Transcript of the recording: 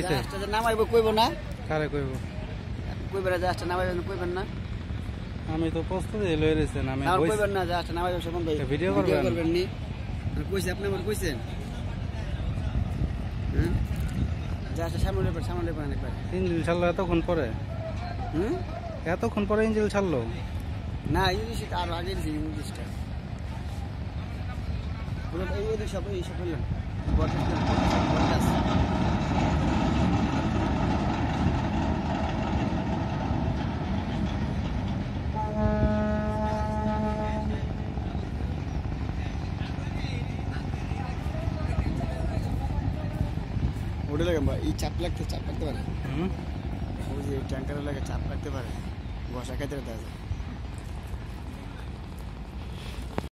জাহাজটা নামাইবো কইব না কারে কইব কইবেন জাহাজটা নামাইবেন কইবেন না আমি তো প্রস্তুতি লই রইছেন আমি কইবেন না জাহাজটা নামাইবেন সে বন্ধ ভিডিও করবেন নি কইছে আপনি আমার কইছেন হুম জাহাজটা সামনে লেবেন একবার ইঞ্জিন ছাড়লো এতক্ষণ পরে এতক্ষণ পরে ইঞ্জিন ছাড়লো না ইংলিশটা আরো আগে দিয়েছে ইংলিশটা বলুন এই সব বললেন বটগাছ ওটা লাগে এই চাপ লাগতে পারে ওই যে ট্যাঙ্কারের লাগে চাপ লাগতে পারে বসা খাইতে